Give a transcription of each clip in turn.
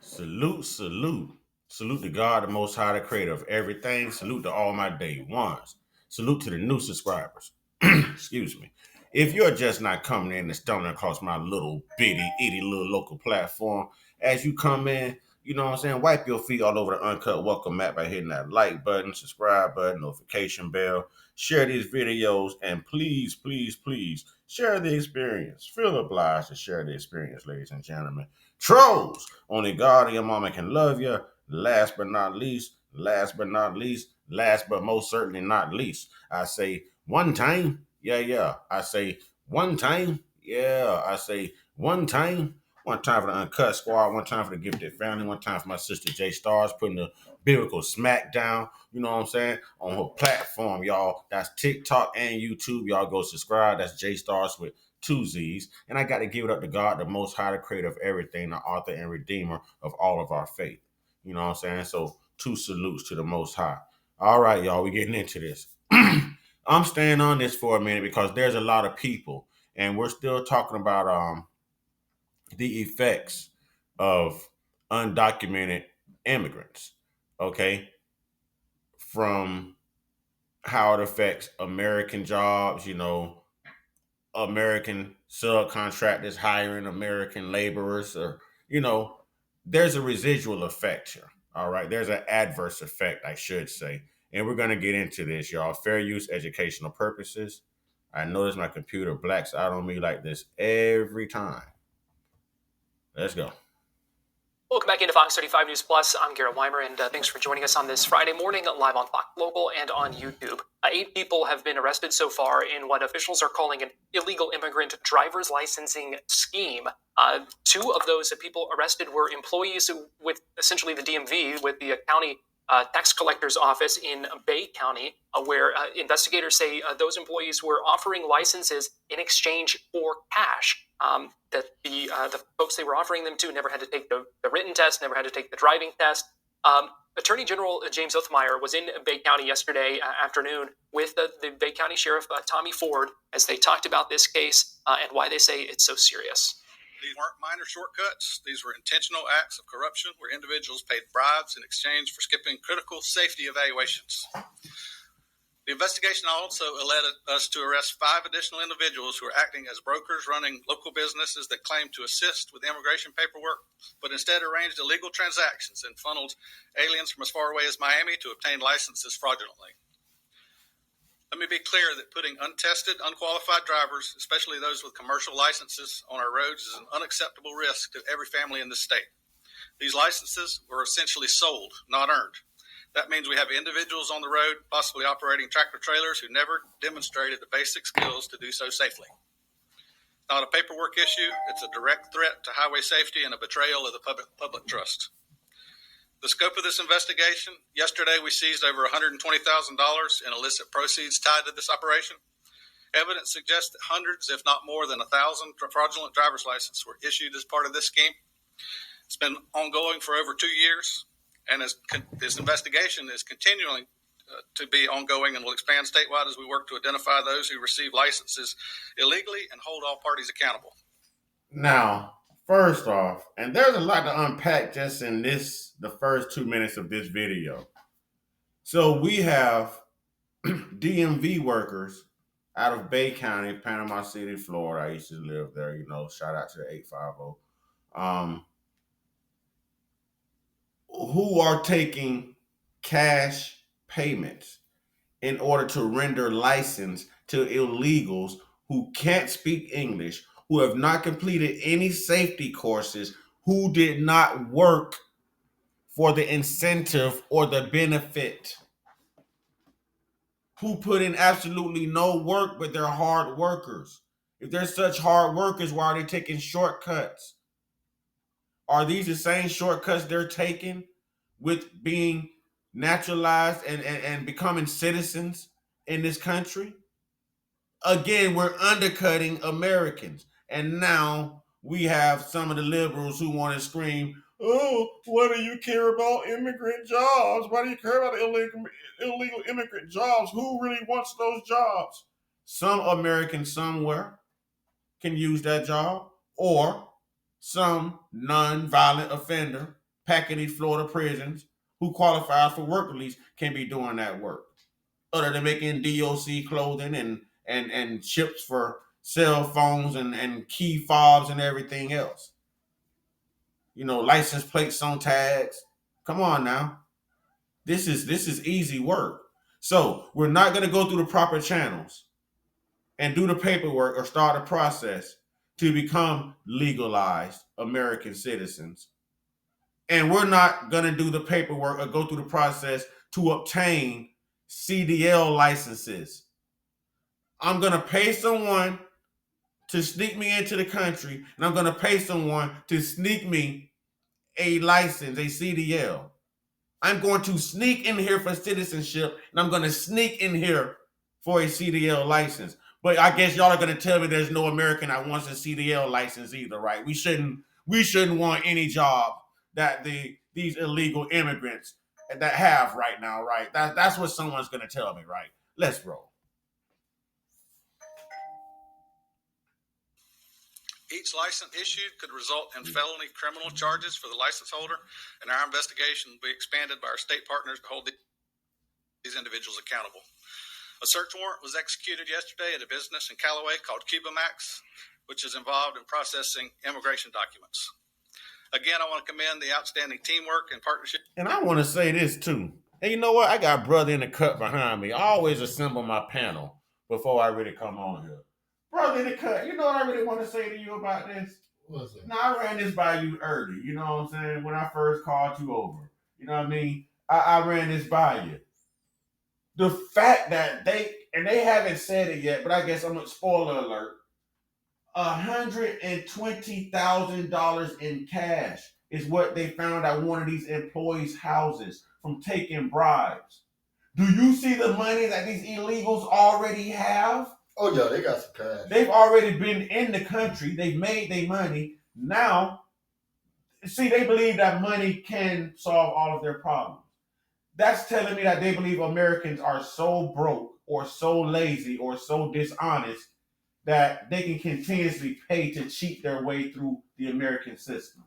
Salute, salute. Salute to God, the Most High, the creator of everything. Salute to all my day ones. Salute to the new subscribers. Excuse me. If you're just not coming in and stumbling across my little bitty, itty little local platform, as you come in, you know what I'm saying, wipe your feet all over the Uncut welcome mat by hitting that like button, subscribe button, notification bell, share these videos, and please, please, please share the experience. Feel obliged to share the experience, ladies and gentlemen. Trolls, only God and your mama can love you. Last but not least, last but not least, last but most certainly not least, I say one time, yeah, yeah. I say one time, yeah. I say one time. One time for the Uncut Squad, one time for the Gifted Family, one time for my sister J Stars putting the biblical smack down, you know what I'm saying, on her platform, y'all. That's TikTok and YouTube. Y'all go subscribe. That's J Stars with two Z's. And I got to give it up to God, the Most High, the creator of everything, the author and redeemer of all of our faith. You know what I'm saying? So two salutes to the Most High. All right, y'all, we getting into this. I'm staying on this for a minute because there's a lot of people, and we're still talking about the effects of undocumented immigrants. Okay, from how it affects American jobs, American subcontractors hiring American laborers, or, there's a residual effect here. All right. There's an adverse effect, I should say. And we're going to get into this, y'all. Fair use educational purposes. I notice my computer blacks out on me like this every time. Let's go. Welcome back into Fox 35 News Plus. I'm Garrett Weimer, and thanks for joining us on this Friday morning, live on Fox Local and on YouTube. 8 people have been arrested so far in what officials are calling an illegal immigrant driver's licensing scheme. 2 of those people arrested were employees with essentially the DMV, with the county tax collector's office in Bay County, where investigators say those employees were offering licenses in exchange for cash. That the folks they were offering them to never had to take the written test, never had to take the driving test. Attorney General James Othmeyer was in Bay County yesterday afternoon with the Bay County Sheriff Tommy Ford as they talked about this case and why they say it's so serious. These weren't minor shortcuts. These were intentional acts of corruption where individuals paid bribes in exchange for skipping critical safety evaluations. The investigation also led us to arrest 5 additional individuals who are acting as brokers running local businesses that claim to assist with immigration paperwork, but instead arranged illegal transactions and funneled aliens from as far away as Miami to obtain licenses fraudulently. Let me be clear that putting untested, unqualified drivers, especially those with commercial licenses, on our roads is an unacceptable risk to every family in the state. These licenses were essentially sold, not earned. That means we have individuals on the road, possibly operating tractor trailers, who never demonstrated the basic skills to do so safely. Not a paperwork issue, it's a direct threat to highway safety and a betrayal of the public trust. The scope of this investigation: yesterday we seized over $120,000 in illicit proceeds tied to this operation. Evidence suggests that hundreds, if not more than 1,000 fraudulent driver's licenses were issued as part of this scheme. It's been ongoing for over 2 years, and this investigation is continuing to be ongoing and will expand statewide as we work to identify those who receive licenses illegally and hold all parties accountable. Now, first off, and there's a lot to unpack just in the first 2 minutes of this video. So we have DMV workers out of Bay County, Panama City, Florida. I used to live there, shout out to the 850. Who are taking cash payments in order to render license to illegals who can't speak English, who have not completed any safety courses, who did not work for the incentive or the benefit, who put in absolutely no work, but they're hard workers. If they're such hard workers, why are they taking shortcuts? Are these the same shortcuts they're taking with being naturalized and becoming citizens in this country? Again, we're undercutting Americans. And now we have some of the liberals who want to scream, oh, why do you care about immigrant jobs? Why do you care about illegal immigrant jobs? Who really wants those jobs? Some American somewhere can use that job, or some non-violent offender packing these Florida prisons who qualifies for work release can be doing that work. Other than making DOC clothing and chips for cell phones and key fobs and everything else. License plates on tags. Come on now. This is easy work. So we're not going to go through the proper channels and do the paperwork or start a process to become legalized American citizens. And we're not going to do the paperwork or go through the process to obtain CDL licenses. I'm going to pay someone to sneak me into the country, and I'm going to pay someone to sneak me a license, a CDL. I'm going to sneak in here for citizenship, and I'm going to sneak in here for a CDL license. But I guess y'all are going to tell me there's no American that wants a CDL license either, right? We shouldn't want any job that these illegal immigrants that have right now, right? That's what someone's going to tell me, right? Let's roll. Each license issued could result in felony criminal charges for the license holder, and our investigation will be expanded by our state partners to hold these individuals accountable. A search warrant was executed yesterday at a business in Callaway called Cuba Max, which is involved in processing immigration documents. Again, I want to commend the outstanding teamwork and partnership. And I want to say this too. And you know what? I got brother in the cut behind me. I always assemble my panel before I really come on here. Brother in the cut, you know what I really want to say to you about this? What's that? Now, I ran this by you early, you know what I'm saying? When I first called you over. You know what I mean? I ran this by you. The fact that they haven't said it yet, but I guess I'm going to spoiler alert. $120,000 in cash is what they found at one of these employees' houses from taking bribes. Do you see the money that these illegals already have? Oh yeah, they got some cash. They've already been in the country. They've made their money. Now, see, they believe that money can solve all of their problems. That's telling me that they believe Americans are so broke or so lazy or so dishonest that they can continuously pay to cheat their way through the American system.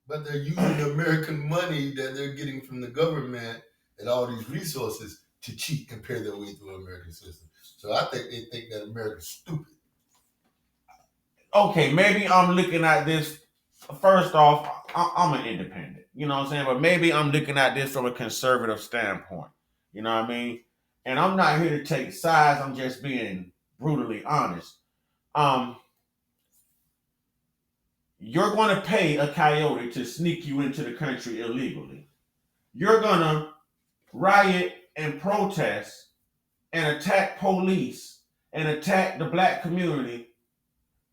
But they're using the American money that they're getting from the government and all these resources to cheat and pay their way through the American system. So I think they think that America's stupid. Okay, maybe I'm looking at this, first off, I'm an independent, you know what I'm saying? But maybe I'm looking at this from a conservative standpoint, you know what I mean? And I'm not here to take sides, I'm just being brutally honest. You're going to pay a coyote to sneak you into the country illegally. You're going to riot and protest and attack police and attack the black community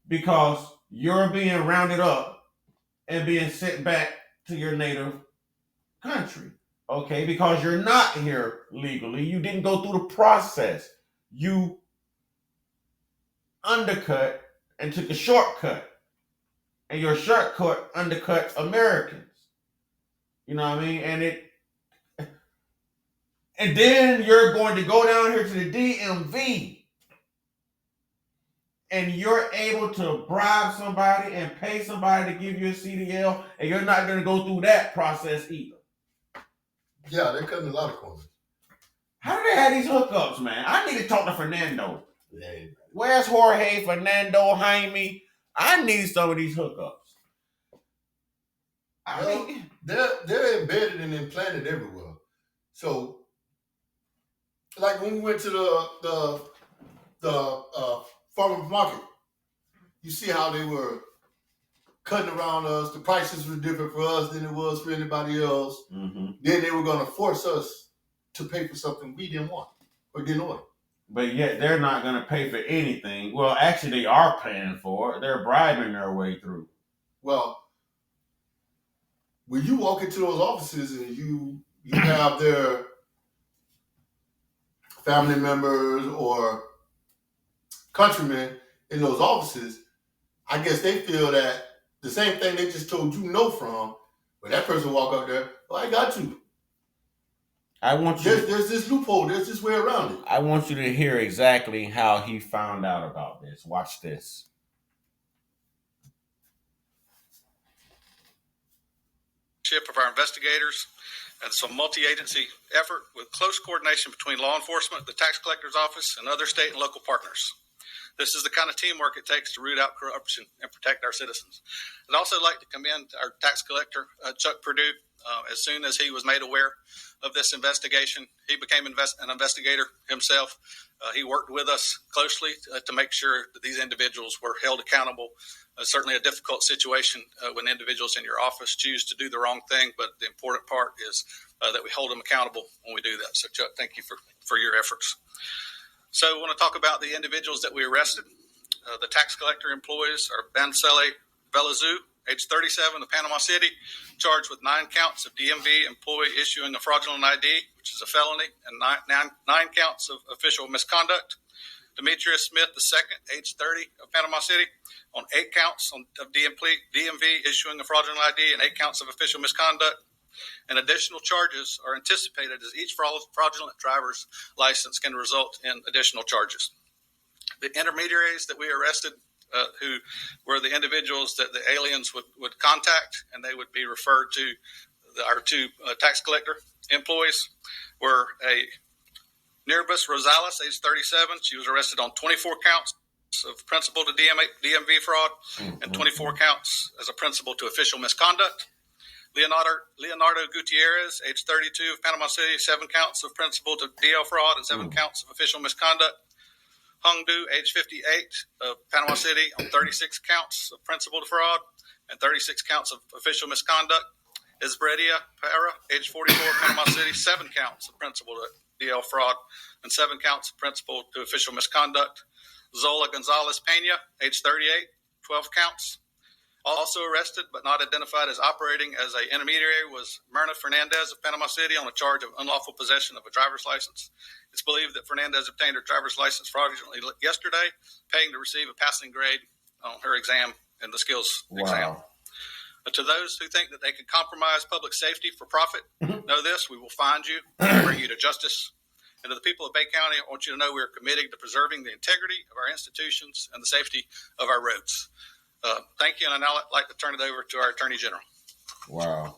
because you're being rounded up and being sent back to your native country, okay? Because you're not here legally. You didn't go through the process. You undercut and took a shortcut. And your shortcut undercuts Americans. You know what I mean? And then you're going to go down here to the DMV and you're able to bribe somebody and pay somebody to give you a CDL, and you're not going to go through that process either. Yeah, they're cutting a lot of corners. How do they have these hookups, man? I need to talk to Fernando. Yeah. Where's Jorge, Fernando, Jaime? I need some of these hookups. They're embedded and implanted everywhere. So, like when we went to the farmer's market, you see how they were cutting around us. The prices were different for us than it was for anybody else. Mm-hmm. Then they were going to force us to pay for something we didn't want or didn't order. But yet they're not going to pay for anything. Well, actually, they are paying for it. They're bribing their way through. Well, when you walk into those offices and you have their family members or countrymen in those offices, I guess they feel that the same thing they just told you no from, when that person walk up there, oh, I got you. I want you. There's this loophole. There's this way around it. I want you to hear exactly how he found out about this. Watch this. of our investigators. And it's a multi-agency effort with close coordination between law enforcement, the tax collector's office, and other state and local partners. This is the kind of teamwork it takes to root out corruption and protect our citizens. I'd also like to commend our tax collector, Chuck Perdue. As soon as he was made aware of this investigation, he became an investigator himself. He worked with us closely to make sure that these individuals were held accountable. Certainly a difficult situation when individuals in your office choose to do the wrong thing, but the important part is that we hold them accountable when we do that. So, Chuck, thank you for your efforts. So I want to talk about the individuals that we arrested. The tax collector employees are Bansele Velazou, age 37, of Panama City, charged with 9 counts of DMV employee issuing a fraudulent ID, which is a felony, and 9 counts of official misconduct. Demetrius Smith II, age 30, of Panama City, on 8 counts of DMV issuing a fraudulent ID and 8 counts of official misconduct. And additional charges are anticipated as each fraudulent driver's license can result in additional charges. The intermediaries that we arrested, who were the individuals that the aliens would contact, and they would be referred to our 2 tax collector employees, were a Nirbus Rosales, age 37. She was arrested on 24 counts of principal to DMV fraud and 24 counts as a principal to official misconduct. Leonardo Gutierrez, age 32, of Panama City, 7 counts of principal to DL fraud and 7 counts of official misconduct. Hung Du, age 58, of Panama City, on 36 counts of principal to fraud and 36 counts of official misconduct. Esbredia Parra, age 44, of Panama City, 7 counts of principal to DL fraud and 7 counts of principal to official misconduct. Zola Gonzalez Pena, age 38, 12 counts. Also arrested but not identified as operating as an intermediary was Myrna Fernandez of Panama City on a charge of unlawful possession of a driver's license. It's believed that Fernandez obtained her driver's license fraudulently yesterday, paying to receive a passing grade on her exam and the skills exam. But to those who think that they can compromise public safety for profit, know this: we will find you and bring you to justice. And to the people of Bay County, I want you to know we are committed to preserving the integrity of our institutions and the safety of our roads. Thank you, and I'd now like to turn it over to our Attorney General. Wow.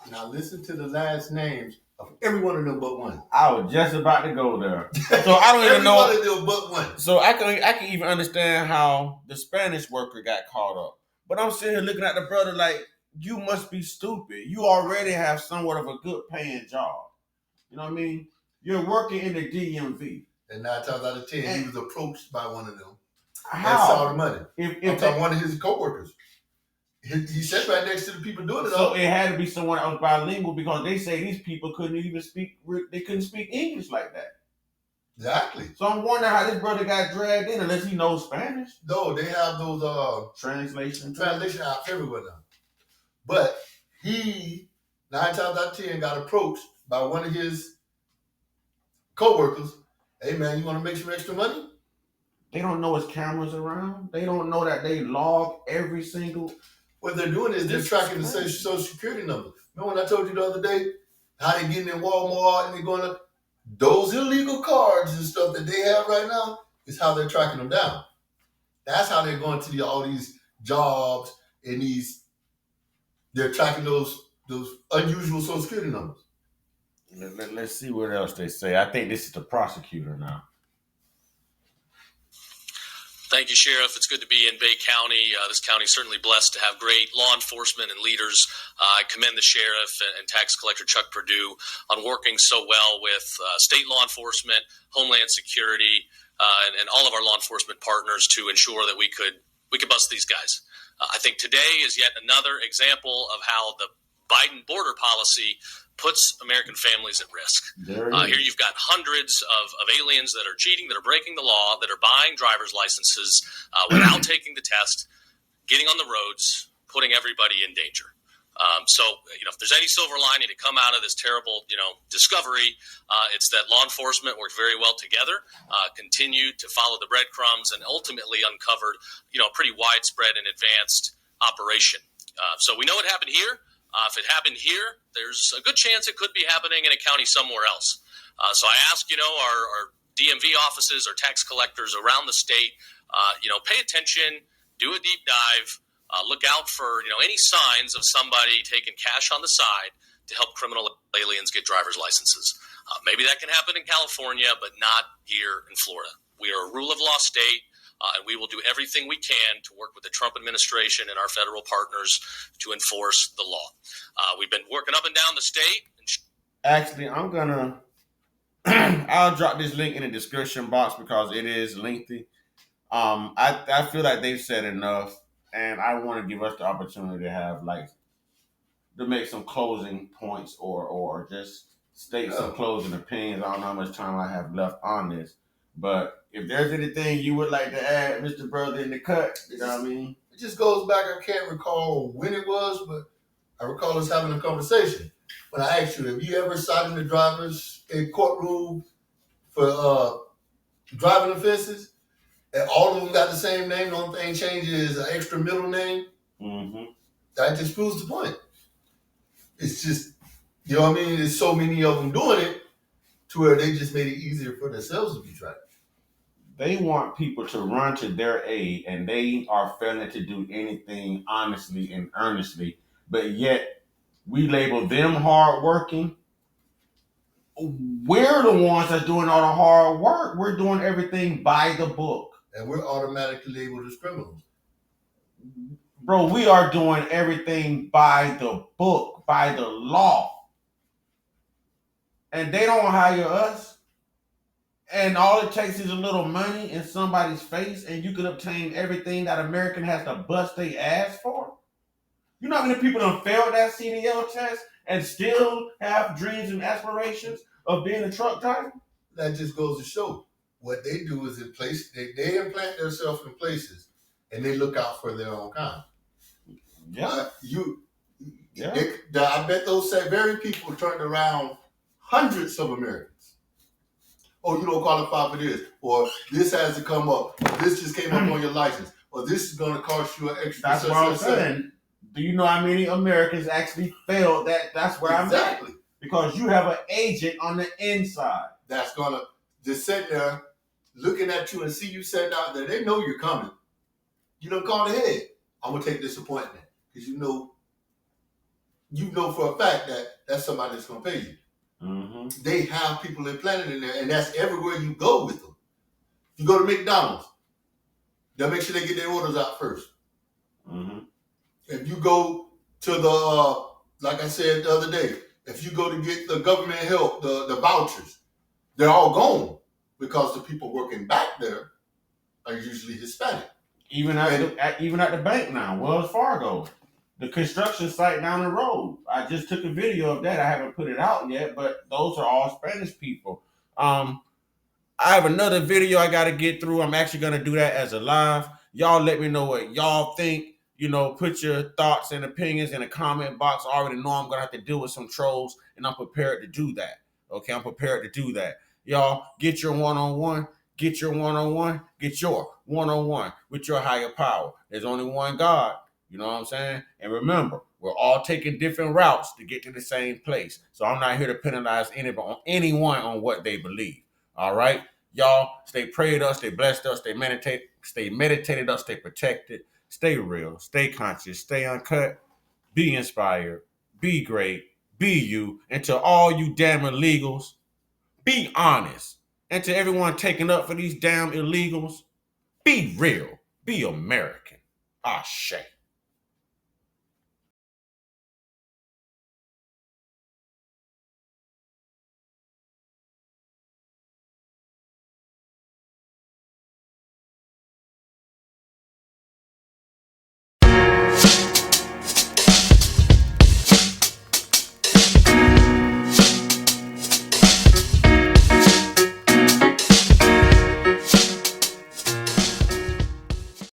Now listen to the last names of every one of them but one. I was just about to go there. So I don't even know. Every one of them but one. So I can even understand how the Spanish worker got caught up. But I'm sitting here looking at the brother like, you must be stupid. You already have somewhat of a good paying job. You know what I mean? You're working in the DMV. And 9 times out of 10, he was approached by one of them. How? And saw the money. If one of his coworkers. He sat right next to the people doing it. So it had to be someone else bilingual, because they say these people couldn't even speak. They couldn't speak English like that. Exactly. So I'm wondering how this brother got dragged in, unless he knows Spanish. No, they have those translation apps everywhere now. But he 9 times out of 10 got approached by one of his coworkers. Hey man, you want to make some extra money? They don't know his cameras around. They don't know that they log every single. What they're doing is they're tracking the social security number. Remember when I told you the other day how they getting in Walmart and they're going to those illegal cards and stuff that they have right now is how they're tracking them down. That's how they're going to all these jobs and they're tracking those unusual social security numbers. Let's see what else they say. I think this is the prosecutor now. Thank you, Sheriff. It's good to be in Bay County. This county is certainly blessed to have great law enforcement and leaders. I commend the Sheriff and Tax Collector Chuck Perdue on working so well with state law enforcement, Homeland Security, and all of our law enforcement partners to ensure that we could bust these guys. I think today is yet another example of how the Biden border policy puts American families at risk. Here you've got hundreds of aliens that are cheating, that are breaking the law, that are buying driver's licenses without taking the test, getting on the roads, putting everybody in danger. So, if there's any silver lining to come out of this terrible, discovery, it's that law enforcement worked very well together, continued to follow the breadcrumbs, and ultimately uncovered, a pretty widespread and advanced operation. So we know what happened here. If it happened here, there's a good chance it could be happening in a county somewhere else. So I ask, our DMV offices or tax collectors around the state, pay attention, do a deep dive, Look out for any signs of somebody taking cash on the side to help criminal aliens get driver's licenses. Maybe that can happen in California, but not here in Florida. We are a rule of law state, and we will do everything we can to work with the Trump administration and our federal partners to enforce the law. We've been working up and down the state. Actually, I'm gonna I'll drop this link in the description box because it is lengthy. I feel like they've said enough, and I want to give us the opportunity to have to make some closing points or just state some closing opinions. I don't know how much time I have left on this, but if there's anything you would like to add, Mr. Brother in the cut, you know what I mean? It just goes back. I can't recall when it was, but I recall us having a conversation. When I asked you, have you ever sat in the drivers in courtroom for driving offenses? And all of them got the same name. The only thing changes is an extra middle name. Mm-hmm. That just proves the point. It's just, you know what I mean? There's so many of them doing it to where they just made it easier for themselves to be tracked. They want people to run to their aid, and they are failing to do anything honestly and earnestly. But yet, we label them hardworking. We're the ones that's doing all the hard work. We're doing everything by the book. And we're automatically labeled as criminals. Bro, we are doing everything by the book, by the law. And they don't hire us. And all it takes is a little money in somebody's face, and you can obtain everything that American has to bust their ass for. You know how many people have failed that CDL test and still have dreams and aspirations of being a truck driver? That just goes to show what they do is they implant themselves in places, and they look out for their own kind. Yeah. I bet those very people turned around hundreds of Americans. Oh, you don't qualify for this, or this has to come up, or this just came up on your license, or this is going to cost you an extra. That's what I'm saying. Do you know how many Americans actually failed that? That's where exactly. I'm at. Because you have an agent on the inside. That's going to just sit there looking at you and see you sitting out there. They know you're coming. You don't call ahead. I'm going to take this appointment. Because you know for a fact that that's somebody that's going to pay you. Mm-hmm. They have people implanted in there, and that's everywhere you go with them. You go to McDonald's, they'll make sure they get their orders out first. Mm-hmm. If you go to the, like I said the other day, if you go to get the government help, the vouchers, they're all gone because the people working back there are usually Hispanic. Even at the bank now, Wells Fargo, the construction site down the road. I just took a video of that. I haven't put it out yet, but those are all Spanish people. I have another video I got to get through. I'm actually going to do that as a live. Y'all let me know what y'all think. Put your thoughts and opinions in the comment box. I already know I'm going to have to deal with some trolls, and I'm prepared to do that. Okay, I'm prepared to do that. Y'all, get your one-on-one. Get your one-on-one. Get your one-on-one with your higher power. There's only one God. You know what I'm saying? And remember, we're all taking different routes to get to the same place. So I'm not here to penalize anyone on what they believe. All right? Y'all, stay prayed us, stay blessed us, stay meditated us, stay protected, stay real, stay conscious, stay uncut, be inspired, be great, be you. And to all you damn illegals, be honest. And to everyone taking up for these damn illegals, be real, be American. Ashe.